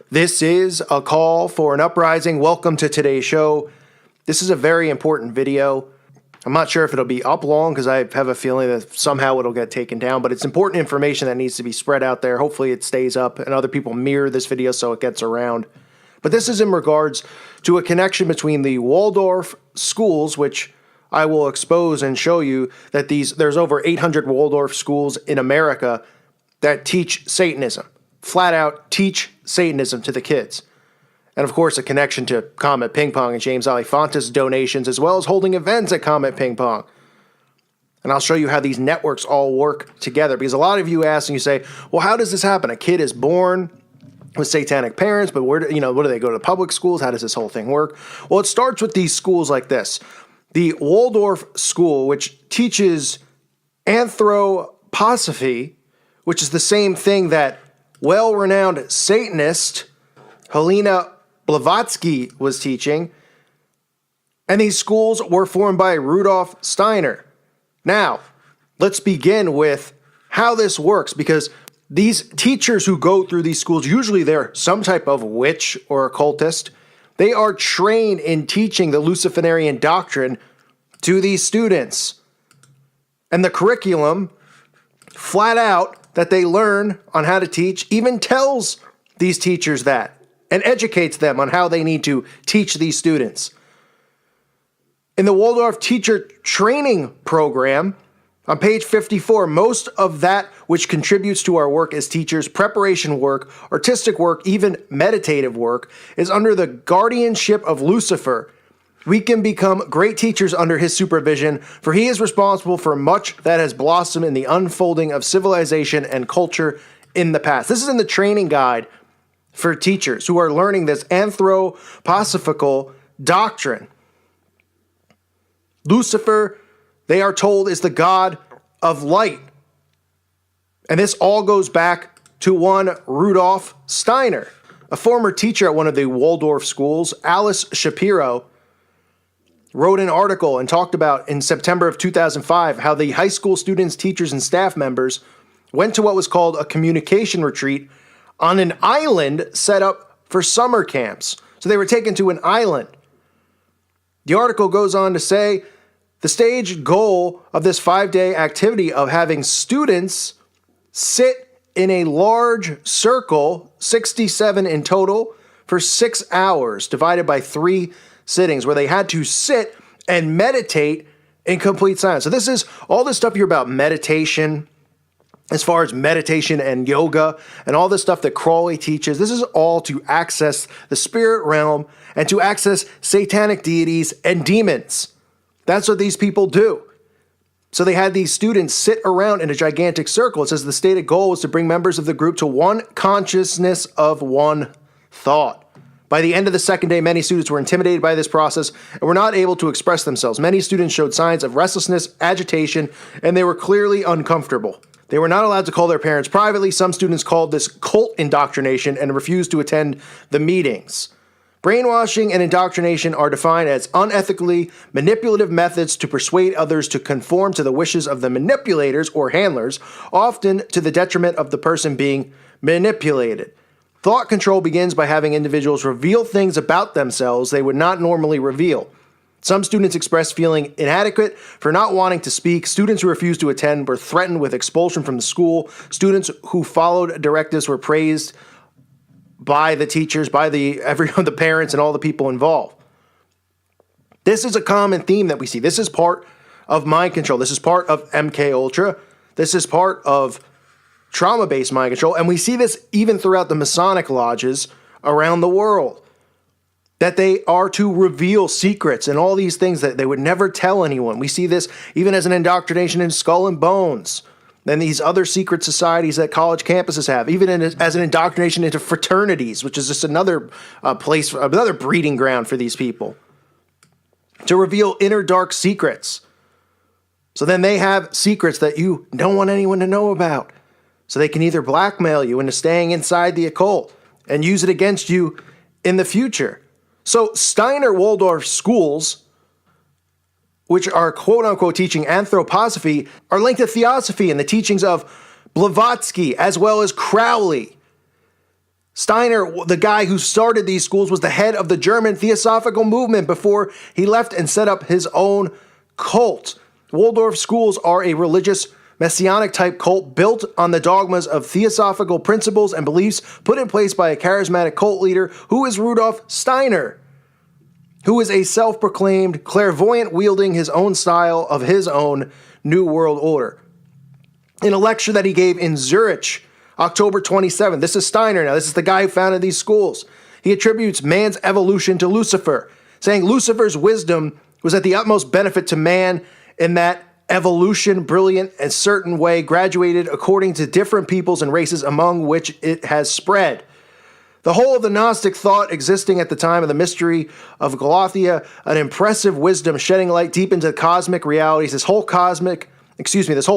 This is a call for an uprising. Welcome to today's show. This is a very important video. I'm not sure if it'll be up long because I have a feeling that somehow it'll get taken down, but it's important information that needs to be spread out there. Hopefully it stays up and other people mirror this video so it gets around. But this is in regards to a connection between the Waldorf schools, which I will expose and show you that there's over 800 Waldorf schools in America that teach Satanism. Flat out teach Satanism to the kids. And of course, a connection to Comet Ping Pong and James Alefantis donations, as well as holding events at Comet Ping Pong. And I'll show you how these networks all work together, because a lot of you ask and you say, well, how does this happen? A kid is born with satanic parents, but where do they go to public schools? How does this whole thing work? Well, it starts with these schools like this. The Waldorf school, which teaches anthroposophy, which is the same thing that well-renowned Satanist Helena Blavatsky was teaching, and these schools were formed by Rudolf Steiner. Now, let's begin with how this works, because these teachers who go through these schools, usually they're some type of witch or occultist. They are trained in teaching the Luciferian doctrine to these students. And the curriculum, flat out, that they learn on how to teach even tells these teachers that and educates them on how they need to teach these students. In the Waldorf Teacher Training Program, on page 54, most of that which contributes to our work as teachers, preparation work, artistic work, even meditative work, is under the guardianship of Lucifer. We can become great teachers under his supervision, for he is responsible for much that has blossomed in the unfolding of civilization and culture in the past. This is in the training guide for teachers who are learning this anthroposophical doctrine. Lucifer, they are told, is the god of light. And this all goes back to one Rudolf Steiner, a former teacher at one of the Waldorf schools. Alice Shapiro wrote an article and talked about in September of 2005 how the high school students, teachers, and staff members went to what was called a communication retreat on an island set up for summer camps. So they were taken to an island. The article goes on to say the stage goal of this 5-day activity of having students sit in a large circle, 67 in total, for 6 hours, divided by 3 sittings, where they had to sit and meditate in complete silence. So this is all this stuff here about meditation, as far as meditation and yoga and all this stuff that Crowley teaches. This is all to access the spirit realm and to access satanic deities and demons. That's what these people do. So they had these students sit around in a gigantic circle. It says the stated goal was to bring members of the group to one consciousness of one thought. By the end of the second day, many students were intimidated by this process and were not able to express themselves. Many students showed signs of restlessness, agitation, and they were clearly uncomfortable. They were not allowed to call their parents privately. Some students called this cult indoctrination and refused to attend the meetings. Brainwashing and indoctrination are defined as unethically manipulative methods to persuade others to conform to the wishes of the manipulators or handlers, often to the detriment of the person being manipulated. Thought control begins by having individuals reveal things about themselves they would not normally reveal. Some students expressed feeling inadequate for not wanting to speak. Students who refused to attend were threatened with expulsion from the school. Students who followed directives were praised by the teachers, by the parents, and all the people involved. This is a common theme that we see. This is part of mind control. This is part of MK Ultra. This is part of trauma-based mind control, and we see this even throughout the Masonic lodges around the world, that they are to reveal secrets and all these things that they would never tell anyone. We see this even as an indoctrination in Skull and Bones, and these other secret societies that college campuses have, even as an indoctrination into fraternities, which is just another place, another breeding ground for these people, to reveal inner dark secrets. So then they have secrets that you don't want anyone to know about. So they can either blackmail you into staying inside the occult and use it against you in the future. So Steiner Waldorf schools, which are quote-unquote teaching anthroposophy, are linked to theosophy and the teachings of Blavatsky as well as Crowley. Steiner, the guy who started these schools, was the head of the German Theosophical movement before he left and set up his own cult. Waldorf schools are a religious messianic type cult built on the dogmas of theosophical principles and beliefs put in place by a charismatic cult leader who is Rudolf Steiner, who is a self-proclaimed clairvoyant wielding his own style of his own New World Order. In a lecture that he gave in Zurich, October 27, this is Steiner now, this is the guy who founded these schools. He attributes man's evolution to Lucifer, saying Lucifer's wisdom was at the utmost benefit to man in that evolution, brilliant and certain way, graduated according to different peoples and races among which it has spread. The whole of the Gnostic thought existing at the time of the mystery of Galatia, an impressive wisdom shedding light deep into cosmic realities, this whole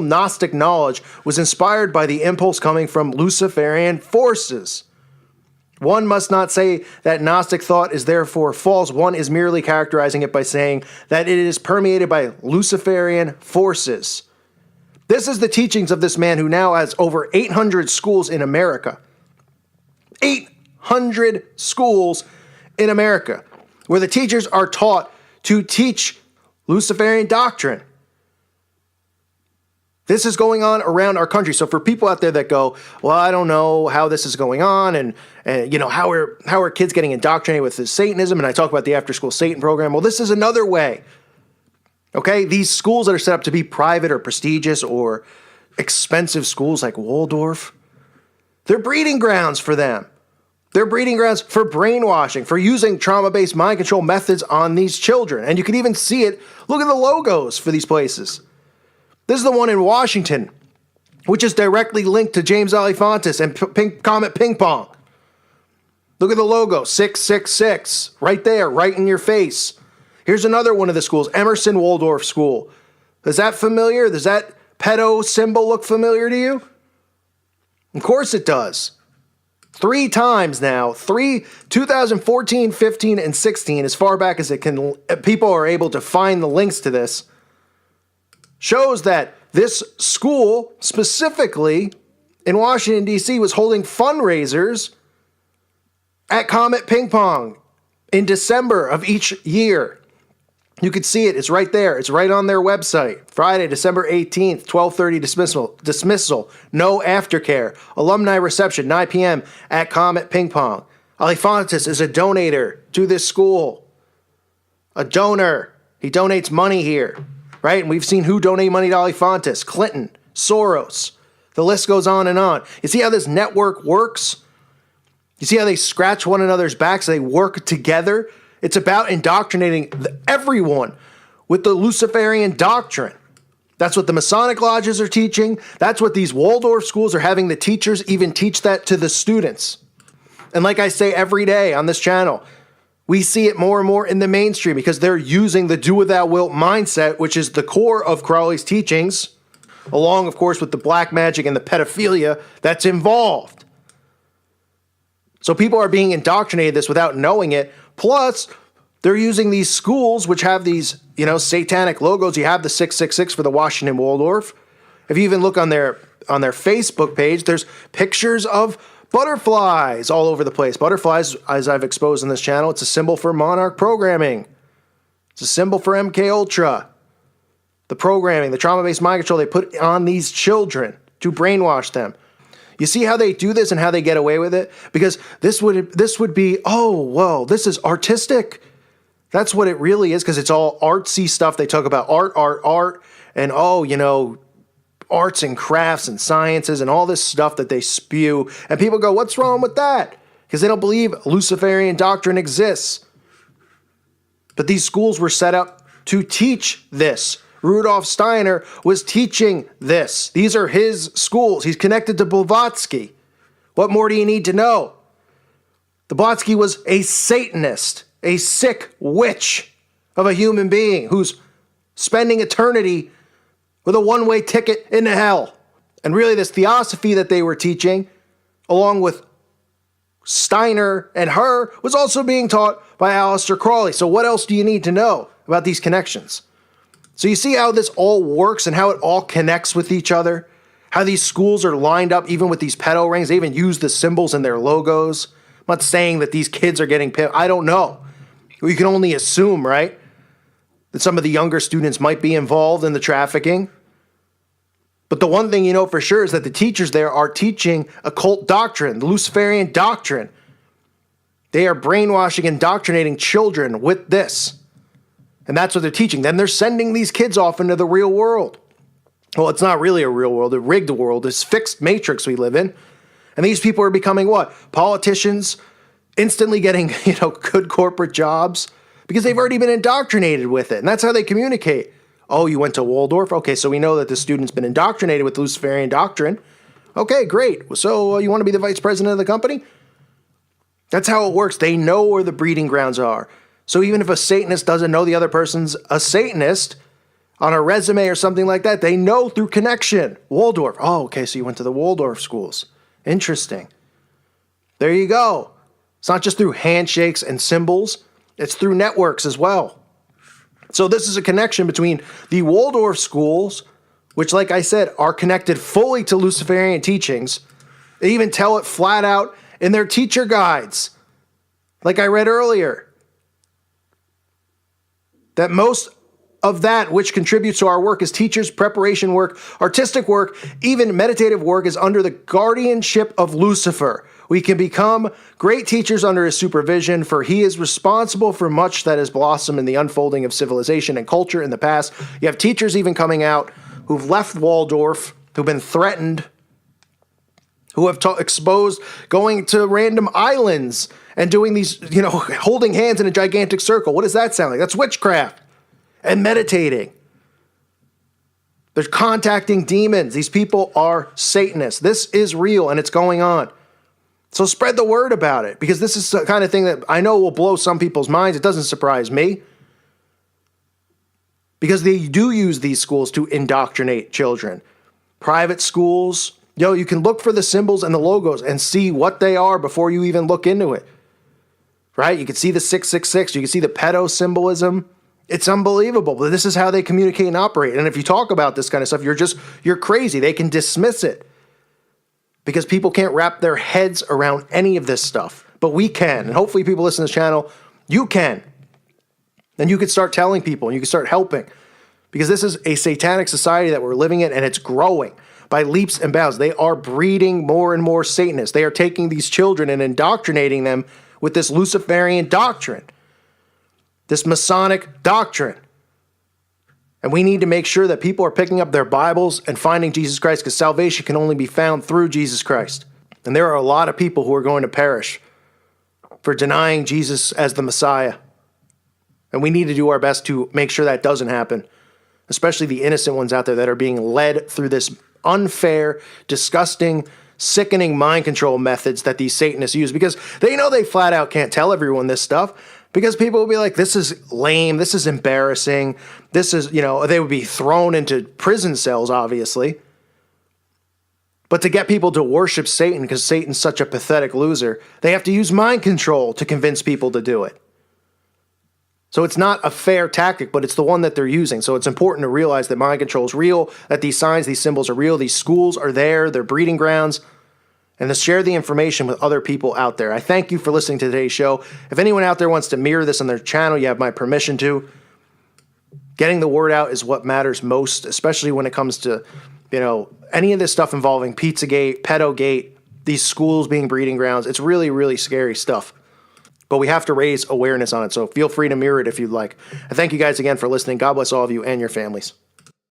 Gnostic knowledge was inspired by the impulse coming from Luciferian forces. One must not say that Gnostic thought is therefore false. One is merely characterizing it by saying that it is permeated by Luciferian forces. This is the teachings of this man who now has over 800 schools in America. 800 schools in America, where the teachers are taught to teach Luciferian doctrine. This is going on around our country. So for people out there that go, well, I don't know how this is going on, and how are kids getting indoctrinated with this Satanism? And I talk about the After School Satan program. Well, this is another way. Okay, these schools that are set up to be private or prestigious or expensive schools like Waldorf, they're breeding grounds for them. They're breeding grounds for brainwashing, for using trauma-based mind control methods on these children. And you can even see it. Look at the logos for these places. This is the one in Washington, which is directly linked to James Alefantis and Comet Ping Pong. Look at the logo, 666, right there, right in your face. Here's another one of the schools, Emerson Waldorf School. Is that familiar? Does that pedo symbol look familiar to you? Of course it does. 3 times now, 2014, 15, and 16, as far back as it can, people are able to find the links to this, shows that this school, specifically in Washington, D.C., was holding fundraisers at Comet Ping Pong in December of each year. You can see it. It's right there. It's right on their website. Friday, December 18th, 12:30 dismissal. No aftercare. Alumni reception, 9 p.m. at Comet Ping Pong. Alefantis is a donator to this school. A donor. He donates money here. Right? And we've seen who donate money to Alefantis. Clinton, Soros. The list goes on and on. You see how this network works? You see how they scratch one another's backs? They work together? It's about indoctrinating everyone with the Luciferian doctrine. That's what the Masonic lodges are teaching. That's what these Waldorf schools are having the teachers even teach that to the students. And like I say every day on this channel, we see it more and more in the mainstream because they're using the do what thou wilt mindset, which is the core of Crowley's teachings, along, of course, with the black magic and the pedophilia that's involved. So people are being indoctrinated this without knowing it. Plus, they're using these schools, which have these, satanic logos. You have the 666 for the Washington Waldorf. If you even look on their Facebook page, there's pictures of butterflies all over the place. Butterflies, as I've exposed in this channel, it's a symbol for monarch programming. It's a symbol for MK Ultra. The programming, the trauma-based mind control they put on these children to brainwash them. You see how they do this and how they get away with it? Because this would be, oh, well, this is artistic. That's what it really is, because it's all artsy stuff. They talk about art, and arts and crafts and sciences and all this stuff that they spew. And people go, what's wrong with that? Because they don't believe Luciferian doctrine exists. But these schools were set up to teach this. Rudolf Steiner was teaching this. These are his schools. He's connected to Blavatsky. What more do you need to know? Blavatsky was a Satanist, a sick witch of a human being who's spending eternity with a one-way ticket into hell. And really this theosophy that they were teaching, along with Steiner and her, was also being taught by Aleister Crowley. So what else do you need to know about these connections? So you see how this all works and how it all connects with each other? How these schools are lined up even with these pedo rings. They even use the symbols in their logos. I'm not saying that these kids are getting pimped. I don't know. You can only assume, right, that some of the younger students might be involved in the trafficking. But the one thing you know for sure is that the teachers there are teaching occult doctrine, the Luciferian doctrine. They are brainwashing, indoctrinating children with this. And that's what they're teaching. Then they're sending these kids off into the real world. Well, it's not really a real world, a rigged world, this fixed matrix we live in. And these people are becoming what? Politicians, instantly getting, good corporate jobs because they've already been indoctrinated with it. And that's how they communicate. Oh, you went to Waldorf? Okay, so we know that the student's been indoctrinated with Luciferian doctrine. Okay, great. So you want to be the vice president of the company? That's how it works. They know where the breeding grounds are. So even if a Satanist doesn't know the other person's a Satanist on a resume or something like that, they know through connection. Waldorf. Oh, okay, so you went to the Waldorf schools. Interesting. There you go. It's not just through handshakes and symbols. It's through networks as well. So this is a connection between the Waldorf schools, which, like I said, are connected fully to Luciferian teachings. They even tell it flat out in their teacher guides, like I read earlier, that most of that which contributes to our work as teachers, preparation work, artistic work, even meditative work is under the guardianship of Lucifer. We can become great teachers under his supervision, for he is responsible for much that has blossomed in the unfolding of civilization and culture in the past. You have teachers even coming out who've left Waldorf, who've been threatened, who have exposed going to random islands and doing these, holding hands in a gigantic circle. What does that sound like? That's witchcraft. And meditating. They're contacting demons. These people are Satanists. This is real and it's going on. So spread the word about it, because this is the kind of thing that I know will blow some people's minds. It doesn't surprise me, because they do use these schools to indoctrinate children. Private schools, you can look for the symbols and the logos and see what they are before you even look into it. Right? You can see the 666. You can see the pedo symbolism. It's unbelievable, but this is how they communicate and operate. And if you talk about this kind of stuff, you're crazy. They can dismiss it because people can't wrap their heads around any of this stuff. But we can. And hopefully people listen to this channel, you can. Then you can start telling people and you can start helping, because this is a satanic society that we're living in, and it's growing by leaps and bounds. They are breeding more and more Satanists. They are taking these children and indoctrinating them with this Luciferian doctrine, this Masonic doctrine. And we need to make sure that people are picking up their Bibles and finding Jesus Christ, because salvation can only be found through Jesus Christ. And there are a lot of people who are going to perish for denying Jesus as the Messiah. And we need to do our best to make sure that doesn't happen, especially the innocent ones out there that are being led through this unfair, disgusting, sickening mind control methods that these Satanists use, because they know they flat out can't tell everyone this stuff. Because people will be like, this is lame, this is embarrassing, this is, they would be thrown into prison cells, obviously. But to get people to worship Satan, because Satan's such a pathetic loser, they have to use mind control to convince people to do it. So it's not a fair tactic, but it's the one that they're using. So it's important to realize that mind control is real, that these signs, these symbols are real, these schools are there, they're breeding grounds, and to share the information with other people out there. I thank you for listening to today's show. If anyone out there wants to mirror this on their channel, you have my permission to. Getting the word out is what matters most, especially when it comes to, any of this stuff involving Pizzagate, Pedogate, these schools being breeding grounds. It's really, really scary stuff. But we have to raise awareness on it, so feel free to mirror it if you'd like. I thank you guys again for listening. God bless all of you and your families.